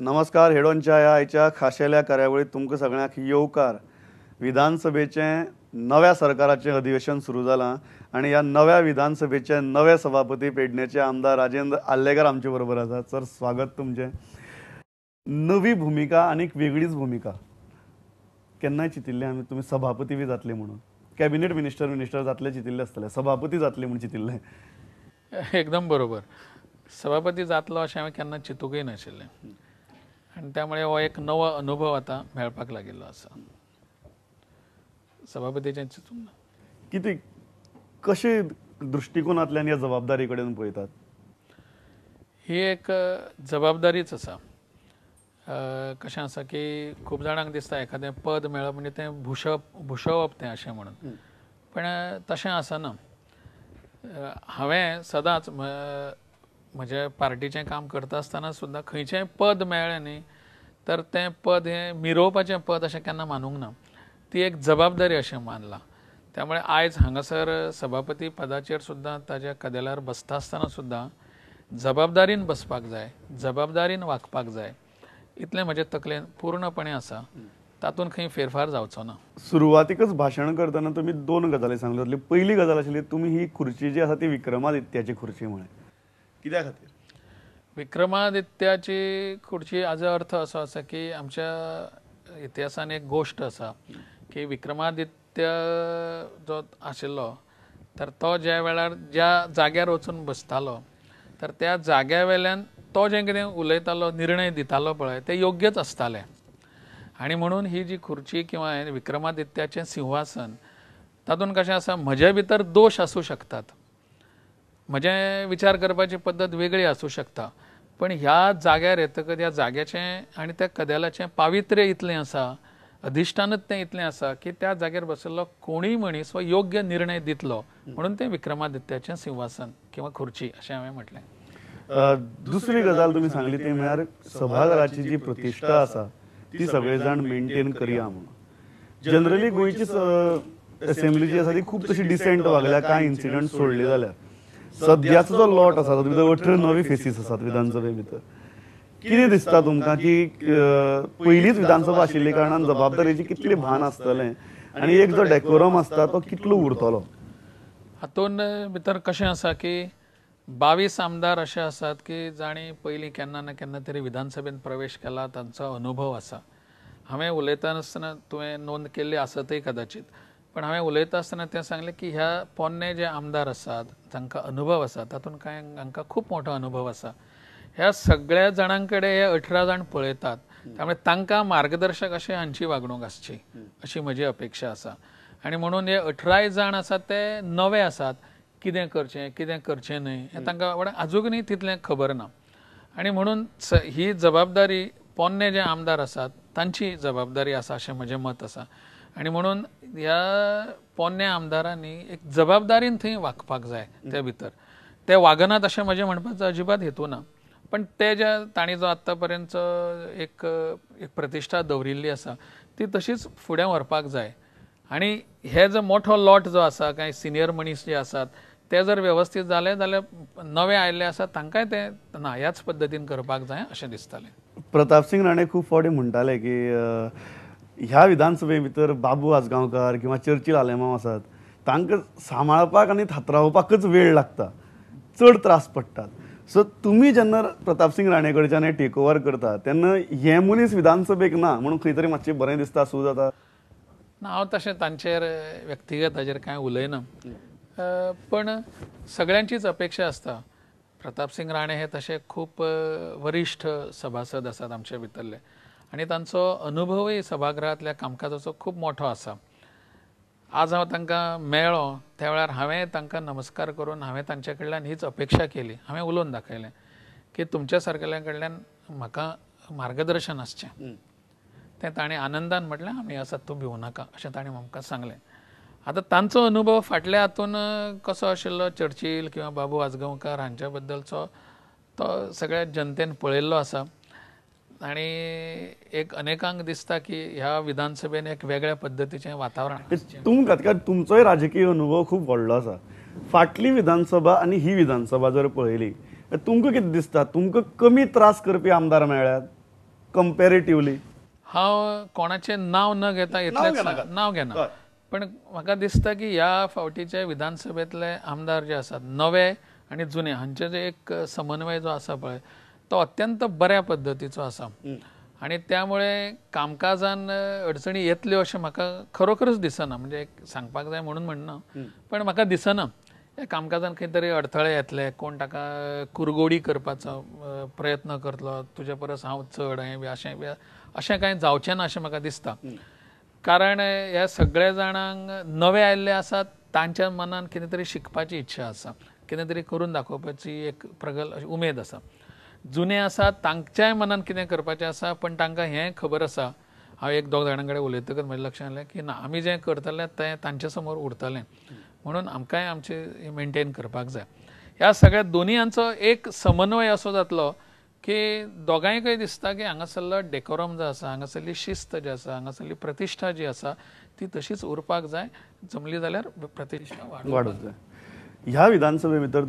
नमस्कार. हेडोनच्या आयच्या खाशेल्या कार्यावळीत तुमकां सगळ्यांक येवकार. विधानसभेचें नव्या सरकाराचें अधिवेशन सुरू जालां आनी ह्या नव्या विधानसभेचे नवे सभापती पेडणेचे आमदार राजेंद्र आल्लेकर आमचे बरोबर आसात. सर, स्वागत तुमचें. नवी भूमिका आनी वेगळीच भूमिका केन्नाय चिंतिल्लें आमी तुमी सभापती बी जातले म्हणून? कॅबिनेट मिनिस्टर जातले चिंतिल्ले आसतले, सभापती जातले म्हणून चिंतिल्ले? एकदम बरोबर. सभापती जातलो अशें हांवें केन्ना चिंतूंकय नाशिल्लें आनी त्यामुळे हो एक नवो अनुभव आतां मेळपाक लागिल्लो आसा. सभापतीचें चिंतूंक ना. कितें कशे दृश्टिकोनांतल्यान ह्या जबाबदारी कडेन पळयतात? ही एक जबाबदारीच आसा. कशें आसा की खूब जाणांक दिसता एखादें पद मेळप म्हणजे तें भुशवप तें अशें म्हणून, पण तशें आसना. हांवें सदांच म्हज्या पार्टीचें काम करता आसतना सुद्दां खंयचेंय पद मेळ्ळें न्ही तर तें पद हें मिरोवपाचें पद अशें केन्ना मानूंक ना. ती एक जबाबदारी अशें मानलां. त्यामुळे आयज हांगासर सभापती पदाचेर सुद्दां ताच्या कदेलार बसता आसतना सुद्दां जबाबदारीन बसपाक जाय, जबाबदारीन वागपाक जाय, इतलें म्हजे तकलेन पूर्णपणे आसा. तातूंत खंय फेरफार जावचो ना. सुरवातीकच भाशण करतना तुमी दोन गजाली सांगल्यो. पयली गजाल आशिल्ली तुमी ही खुर्ची जी आसा ती विक्रमादित्याची खुर्ची म्हळें. कित्या खातीर? विक्रमादित्याची खुर्ची हाजो अर्थ असो आसा की आमच्या इतिहासान एक गोश्ट आसा की विक्रमादित्य जो आशिल्लो तर तो ज्या वेळार ज्या जाग्यार वचून बसतालो तर त्या जाग्या वेल्यान तो जें कितें उलयतालो, निर्णय दितालो पळय तें योग्यच आसतालें. आनी म्हणून ही जी खुर्ची किंवा विक्रमादित्याचें सिंहासन तातूंत कशें आसा, म्हजे भितर दोश आसूं शकतात, म्हजें विचार करपाची पद्दत वेगळी आसूं शकता, पण ह्या जाग्यार येतकच ह्या जाग्याचें आनी त्या कदेलाचें पावित्र्य इतलें आसा, अधिश्ठानच तें इतलें आसा की त्या जाग्यार बशिल्लो कोणूय मनीस हो योग्य निर्णय दितलो. म्हणून तें विक्रमादित्याचें सिंहासन किंवा खुर्ची अशें हांवें म्हटलें. दुसरी गजाल तुमी सांगली ती म्हळ्यार सभाघराची जी प्रतिश्ठा आसा ती सगळे जाण मेंटेन करया म्हणून. जनरली गोंयची असेंब्ली जी आसा ती खूब तशी डिसेंट वागल्या, कांय इन्सिडंट सोडले जाल्यार. सद्याचो जो लॉट आसा तातूंत भितर 18 नवी फेसीस आसात विधानसभे भितर. कितें दिसता तुमकां की पयलीच विधानसभा आशिल्ले कारणान जबाबदारीची कितली भान आसतलें आनी एक जो डेकोरम आसता तो कितलो उरतलो? हातूंत भितर कशें आसा की 22 आमदार अशे आसात की जाणी पयलीं केन्ना ना केन्ना तरी विधानसभेन प्रवेश केला, तांचो अनुभव आसा. हांवें उलयता आसतना तुवें नोंद केल्ली आसतय कदाचित, पण हांवें उलयता आसतना तें सांगलें की ह्या पोन्ने जे आमदार आसात जांकां अनुभव आसा तातूंत कांय हांकां खूब मोठो अनुभव आसा. ह्या सगळ्या जाणां कडेन हे 18 जाण पळयतात, त्यामुळे तांकां मार्गदर्शक अशें हांची वागणूक आसची अशी म्हजी अपेक्षा आसा. आनी म्हणून हे 18 जाण आसात ते नवे आसात. कितें करचें कितें करचें न्हय हें तांकां आजूनय तितलें खबर ना. आनी म्हणून ही जबाबदारी पोन्ने जे आमदार आसात तांची जबाबदारी आसा अशें म्हजें मत आसा. आनी म्हणून ह्या पोन्ने आमदारांनी एक जबाबदारीन थंय वागपाक जाय. त्या भितर ते वागनात अशें म्हजें म्हणपाचो अजिबात हेतू ना, पण ते जे तांणी जो आत्ता पर्यंत एक प्रतिश्ठा दवरिल्ली आसा ती तशीच फुडें व्हरपाक जाय. आनी हे जो मोठो लॉट जो आसा, कांय सिनियर मनीस जे आसात ते जर वेवस्थीत जाले जाल्यार नवे आयिल्ले आसात तांकांय ते ना ह्याच पद्दतीन करपाक जाय अशें दिसतालें. प्रतापसिंग राणे खूब फावटी म्हणटाले की ह्या विधानसभे भितर बाबू आजगांवकार किंवा चर्चिल आलेमांव आसात तांकां सांबाळपाक आनी थात्रावपाकच वेळ लागता, चड त्रास पडटात. सो तुमी जेन्ना प्रतापसिंग राणे कडच्यान टेक ओवर करता तेन्ना हे मनीस विधानसभेक ना म्हणून खंय तरी मातशें बरें दिसता, सू जाता? ना, हांव तशें तांचेर व्यक्तिगत हाजेर कांय उलयना, पण सगळ्यांचीच अपेक्षा आसता. प्रतापसिंग राणे हे तशे खूब वरिश्ठ सभासद आसात आमचे भितरले आनी तांचो अनुभवय सभागृहांतल्या कामकाजाचो खूब मोठो आसा. आज हांव तांकां मेळ्ळो त्या वेळार हांवें तांकां नमस्कार करून हांवें तांचे कडल्यान हीच अपेक्षा केली. हांवें उलोवन दाखयलें की तुमच्या सारकेल्या कडल्यान म्हाका मार्गदर्शन आसचें. तें ताणें आनंदान म्हटलें आमी आसात, तूं भिवू नाका अशें ताणें म्हाका सांगलें. आतां तांचो अनुभव फाटल्या हातून कसो आशिल्लो चर्चिल किंवा बाबू आजगांवकार हांच्या बद्दलचो तो सगळ्या जनतेन पळयल्लो आसा. आनी एक अनेकांक दिसता की ह्या विधानसभेन एक वेगळ्या पद्दतीचें वातावरण. तुमकां तुमचोय राजकीय अनुभव खूब व्हडलो आसा. फाटली विधानसभा आनी ही विधानसभा जर पळयली तुमकां कितें दिसता, तुमकां कमी त्रास करपी आमदार मेळ्ळ्यात? कंपॅरेटिव्हली हांव कोणाचें नांव न घेता इतलेंच नांव घेना, पण म्हाका दिसता की ह्या फावटीचे विधानसभेतले आमदार जे आसात नवे आनी जुने हांचे जे एक समन्वय जो आसा पळय तो अत्यंत बऱ्या पद्दतीचो आसा आणि त्यामुळे कामकाजान अडचणी येतल्यो अशें म्हाका खरोखरच दिसना. म्हणजे एक सांगपाक जाय म्हणून म्हणना, पण म्हाका दिसना ह्या कामकाजान खंय तरी अडथळे येतले, कोण ताका कुरगोडी करपाचो प्रयत्न करतलो, तुजे परस हांव चड बी अशें कांय जावचें ना अशें म्हाका दिसता. कारण ह्या सगळ्या जाणांक नवे आयिल्ले आसात, तांच्या मनान कितें तरी शिकपाची इच्छा आसा, कितें तरी करून दाखोवपाची एक प्रगल्भ उमेद आसा. जुने आसात तांच्याय मनान कितें करपाचें आसा, पण तांकां हें खबर आसा. हांव एक दोग जाणां कडेन उलयतकच म्हजें लक्षांत आयलें की ना, आमी जें करतले तें तांचे समोर उरतलें, म्हणून आमकांय आमचें मेंटेन करपाक जाय. ह्या सगळ्या दोनीयांचो एक समन्वय असो जातलो की दोगांयकय दिसता की हांगासरलो डेकोरम जो आसा, हांगासरली शिस्त जी आसा, हांगासरली प्रतिश्ठा जी आसा ती तशीच उरपाक जाय. जमली जाल्यार प्रतिश्ठा वाडोवंक जाय. ह्या विधानसभे भितर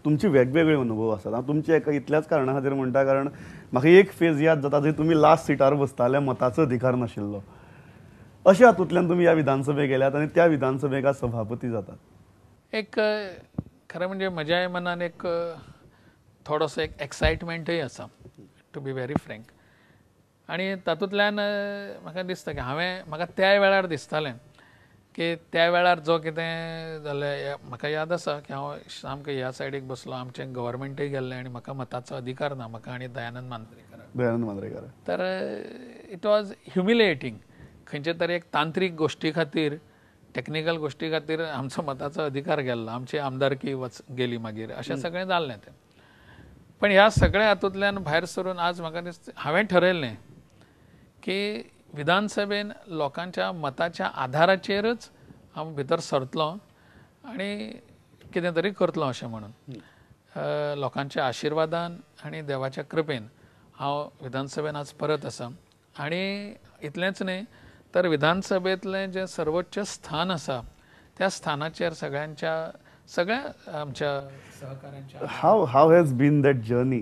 तुमचे वेगवेगळे अनुभव आसात. हांव तुमचे एका इतल्याच कारणां खातीर म्हणटा कारण म्हाका एक फेज याद जाता जंय तुमी लास्ट सिटार बसताले, मताचो अधिकार नाशिल्लो. अशें हातूंतल्यान तुमी ह्या विधानसभेक गेल्यात आनी त्या विधानसभेक आज सभापती जातात. एक खरें म्हणजे म्हज्याय मनान एक थोडोसो एक एक्सायटमेंटय आसा, टू बी व्हेरी फ्रँक. आनी तातूंतल्यान म्हाका दिसता की म्हाका त्या वेळार दिसतालें की त्या वेळार जो कितें जालें, म्हाका याद आसा की हांव सामको ह्या सायडीक बसलो, आमचें गव्हर्मेंटय गेल्लें आनी म्हाका मताचो अधिकार ना, म्हाका आनी दयानंद मांद्रेकार. तर इट वॉज ह्युमिलेटिंग. खंयचे तरी एक तांत्रीक गोश्टी खातीर, टॅक्निकल गोश्टी खातीर आमचो मताचो अधिकार गेल्लो, आमची आमदारकी गेली मागीर, अशें सगळें जाल्लें तें. पण ह्या सगळ्या हातूंतल्यान भायर सरून आज म्हाका दिसता हांवें ठरयल्लें की विधानसभेन लोकांच्या मताच्या आधाराचेरच हांव भितर सरतलो आनी कितें तरी करतलो अशें म्हणून. लोकांच्या आशिर्वादान आनी देवाच्या कृपेन हांव विधानसभेन आज परत आसा. आनी इतलेंच न्ही तर विधानसभेंतलें जें सर्वोच्च स्थान आसा त्या स्थानाचेर सगळ्या आमच्या सहकाऱ्यांच्या how has been that journey.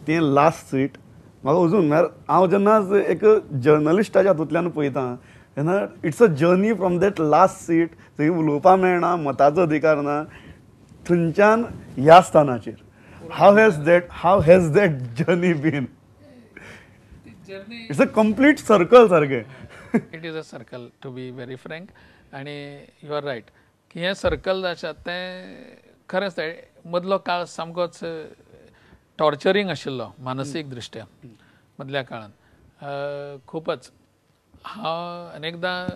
तें लास्ट सीट म्हाका अजून हांव जेन्ना एक जर्नलिस्टाच्या हातूंतल्यान पळयतां तेन्ना it's a journey from that last seat, थंय उलोवपाक मेळना, मताचो अधिकार ना, थंयच्यान ह्या स्थानाचेर how has that journey been. It's a complete circle सारकें. It is a circle, to be very frank. आनी यू आर रायट की हें सर्कल आसा तें खरेंच मदलो काळ सामकोच टॉर्चरींग आशिल्लो मानसीक दृश्ट्या मदल्या काळान खूपच. हांव अनेकदां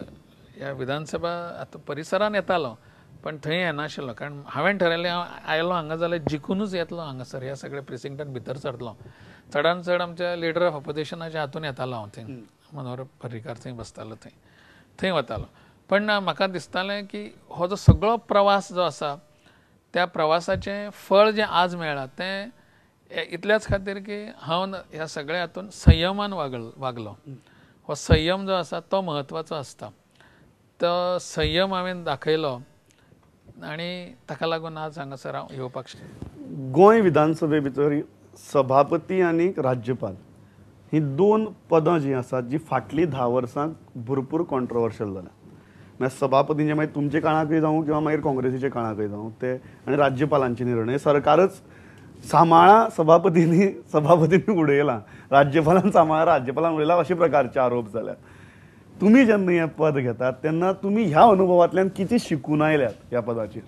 ह्या विधानसभा परिसरान येतालो पण थंय येनाशिल्लो, कारण हांवें ठरयल्लें हांव आयलो हांगा जाल्यार जिखूनच येतलो हांगासर ह्या सगळ्या प्रिसिंक्टान भितर सरतलो. चडान चड आमच्या लिडर ऑफ ऑपोजिशनाच्या हातून येतालो हांव थंय, मनोहर पर्रीकार थंय बसतालो, थंय वतालो. पण म्हाका दिसतालें की हो जो सगळो प्रवास जो आसा त्या प्रवासाचें फळ जें आज मेळ्ळां तें इतल्याच खातीर की हांव ह्या सगळ्या हातून संयमान वागलो. हो संयम जो आसा तो म्हत्वाचो आसता. तो संयम हांवें दाखयलो आनी ताका लागून आज हांगासर हांव येवपाक शकलो. गोंय विधानसभे भितर सभापती आनी राज्यपाल ही दोन पदां जीं आसात जी फाटलीं 10 वर्सांक भरपूर कॉन्ट्रोवर्शियल जाल्या. मागीर सभापतींचे मागीर तुमचे काळाकय जावं किंवा मागीर काँग्रेसीच्या काळाकय जावं ते आनी राज्यपालांचे निर्णय सरकारच सांबाळा सभापतींनी उडयला, राज्यपालान सांबाळा राज्यपालान उडयला, अशा प्रकारचे आरोप जाल्यात. तुम्ही जेन्ना हें पद घेतात तेन्ना तुम्ही ह्या अनुभवांतल्यान कितें शिकून आयल्यात ह्या पदाचेर?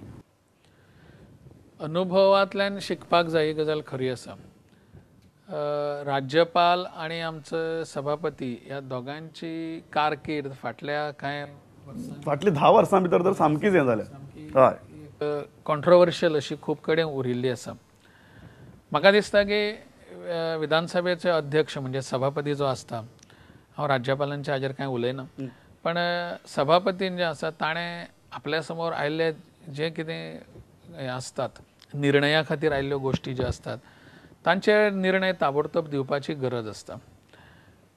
अनुभवांतल्यान शिकपाक जाय ही गजाल खरी आसा. राज्यपाल आनी आमचो सभापती ह्या दोगांची कारकीर्द फाटल्या 10 वर्सां भितर तर सामकीच हें जालें. हय, कॉन्ट्रोवर्शियल अशी खूब कडेन उरिल्ली आसा. म्हाका दिसता की विधानसभेचे अध्यक्ष म्हणजे सभापती जो आसता, हांव राज्यपालांच्या हाजेर कांय उलयना, पण सभापतीन जे आसा ताणें आपल्या समोर आयिल्ले जे कितें आसतात निर्णया खातीर आयिल्ल्यो गोश्टी ज्यो आसतात तांचे निर्णय ताबडतोब दिवपाची गरज आसता.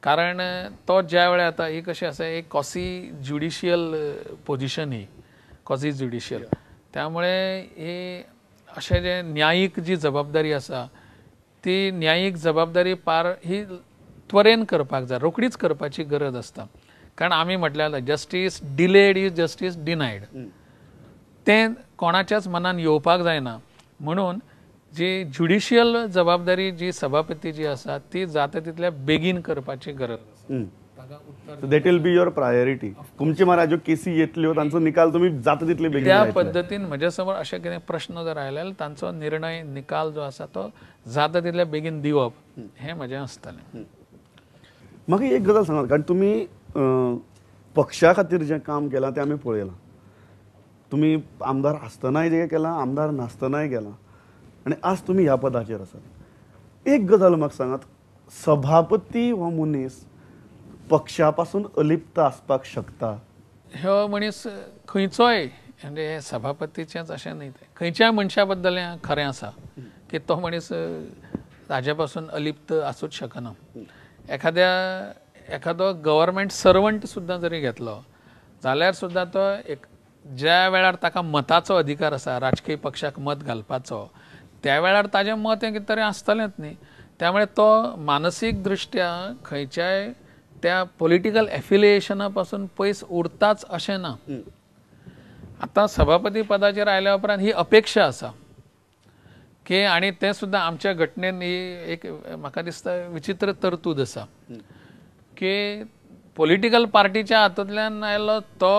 कारण तो ज्या वेळार आता ही कशी आसा, एक कॉसी ज्युडिशियल पोजिशन ही कॉसी ज्युडिशियल, त्यामुळे हे अशें जे न्यायीक जी जबाबदारी आसा ती न्यायीक जबाबदारी पार ही त्वरेन करपाक जाय, रोखडीच करपाची गरज आसता. कारण आमी म्हटल्यार जस्टीस डिलेड इज जस्टीस डिनायड, तें कोणाच्याच मनान येवपाक जायना. म्हणून जी ज्युडिशियल जबाबदारी जी सभापती जी आसा ती जाता तितल्या बेगीन करपाची गरज. That will be your priority. तुमचे मरा ज्यो केसी येतल्यो तांचो निकाल तुम्ही जाता तितले बेगीन त्या पद्दतीन म्हज्या समोर अशें कितें प्रश्न जर आयले तांचो निर्णय निकाल जो आसा तो जाता तितल्या बेगीन दिवप हें म्हजें आसतलें. म्हाका एक गजाल सांगात, कारण तुम्ही पक्षा खातीर जें काम केलां तें आमी पळयलां. तुम्ही आमदार आसतनाय जें केलां, आमदार नासतनाय केलां, आनी आज तुम्ही ह्या पदाचेर आसात. एक गजाल म्हाका सांगात, सभापती हो मनीस पक्षा पासून अलिप्त आसपाक शकता? ह्यो मनीस खंयचोय म्हणजे हे सभापतीचेंच अशें न्ही, खंयच्याय मनशा बद्दल हें खरें आसा की तो मनीस ताजे पासून अलिप्त आसूच शकना. एखादो गव्हर्मेंट सर्वंट सुद्दां जरी घेतलो जाल्यार सुद्दां तो एक ज्या वेळार ताका मताचो अधिकार आसा, राजकीय पक्षाक मत घालपाचो, त्या वेळार ताजें मत हें कितें तरी आसतलेंच न्ही. त्यामुळे तो मानसीक दृश्ट्या खंयच्याय त्या पॉलिटिकल एफिलिएशना पासून पयस उरताच अशें ना. आतां सभापती पदाचेर आयल्या उपरांत ही अपेक्षा आसा की, आनी तें सुद्दां आमच्या घटनेन ही एक म्हाका दिसता विचित्र तरतूद आसा की पॉलिटिकल पार्टीच्या हातूंतल्यान आयलो तो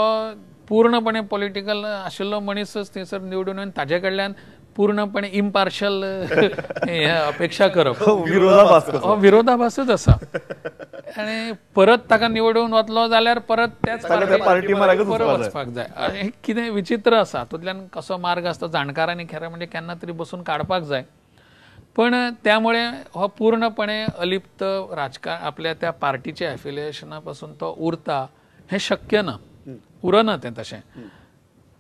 पूर्णपणे पॉलिटिकल आशिल्लो मनीसच थंयसर निवडून येवन ताजे कडल्यान पूर्णपणे इम्पार्शल अपेक्षा करप हो विरोधाभासूच आसा. आनी परत ताका निवडून वतलो जाल्यार परत त्याच पार्टी वचपाक जाय. कितें विचित्र आसा, हातूंतल्यान कसो मार्ग आसता जाणकारांनी खरें म्हणजे केन्ना तरी बसून काडपाक जाय. पण त्यामुळे हो पूर्णपणे अलिप्त राजकारण आपल्या त्या पार्टीच्या एफिलिएशना पासून तो उरता हें शक्य ना, उरना तें तशें.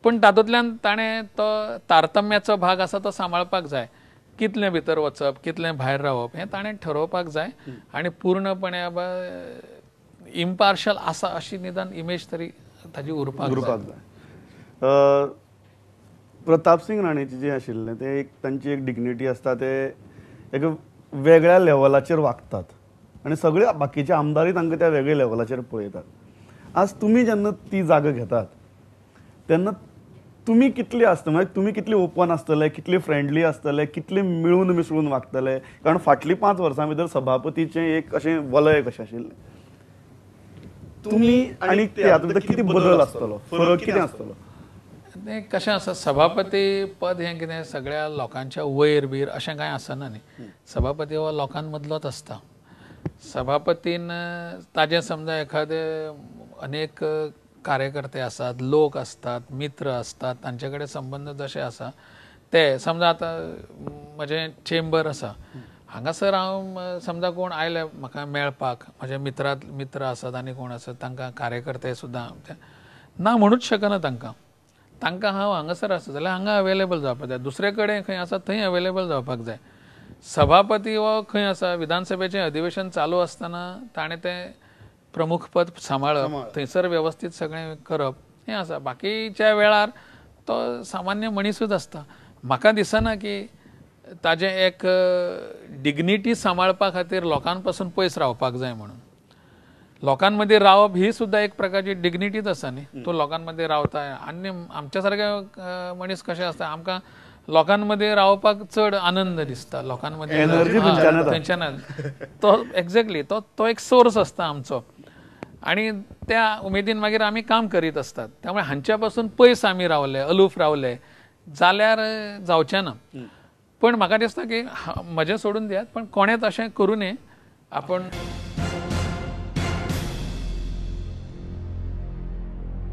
पण तातूंतल्यान ताणें तो तारतम्याचो भाग आसा तो सांबाळपाक जाय. कितलें भितर वचप, कितलें भायर रावप हें ताणें ठरोवपाक जाय. आनी पूर्णपणे इम्पार्शल आसा अशी निदान इमेज तरी ताजी उरपाक जाय. प्रताप सिंग राणेची जें आशिल्लें तें एक तांची एक डिग्निटी आसता, ते एक वेगळ्या लेवलाचेर वागतात आनी सगळे बाकीचे आमदारय तांकां त्या वेगळ्या लेवलाचेर पळयतात. आज तुमी जेन्ना ती जागा घेतात तेन्ना तुमी कितले आसता, म्हणजे तुमी कितले ओपन आसतले, कितले फ्रेंडली आसतले, कितले मिळून मिसळून वागतले? कारण फाटली 5 वर्सां भितर सभापतीचें एक अशें वलय कशें आशिल्लें. तुमी आनी ते हातूंत कितें बदल आसतलो, फरक कितें आसतलो? तें कशें आसा, सभापती पद हें कितें सगळ्या लोकांच्या वयर बीर अशें कांय आसना न्ही. सभापती हो लोकां मदलोच आसता. सभापतीन ताजें समजा एखादे अनेक कार्यकर्ते आसात, लोक असतात, मित्र असतात, तांचे कडेन संबंध जशे आसा ते समजा आतां म्हजें चेंबर आसा, हांगासर हांव समजा कोण आयले म्हाका मेळपाक, म्हजे मित्र आसात आनी कोण आसात, तांकां कार्यकर्ते सुद्दां ना म्हणूच शकना. तांकां हांव हांगासर आसा जाल्यार हांगा अवेलेबल जावपाक जाय, दुसरे कडेन खंय आसा थंय अवेलेबल जावपाक जाय. सभापती हो खंय आसा, विधानसभेचें अधिवेशन चालू आसतना ताणें तें प्रमुख पद सांबाळप, थंयसर व्यवस्थीत सगळें करप हें आसा. बाकीच्या वेळार तो सामान्य मनीसूच आसता. म्हाका दिसना की ताजें एक डिग्निटी सांबाळपा खातीर लोकां पासून पयस रावपाक जाय म्हणून. लोकां मदीं रावप ही सुद्दां एक प्रकारची डिग्निटीच आसा न्ही. तूं लोकां मदीं रावता आनी आमच्या सारके मनीस कशें आसता, आमकां लोकां मदीं रावपाक चड आनंद दिसता. लोकां मदीं थंयच्यान तो एक्झॅक्टली तो एक सोर्स आसता आमचो आनी त्या उमेदीन मागीर आमी काम करीत आसतात. त्यामुळे हांच्या पासून पयस आमी रावले, अलूफ रावले जाल्यार जावचें ना. पण म्हाका दिसता की म्हजें सोडून दियात, पण कोणेंच अशें करूं नये. आपण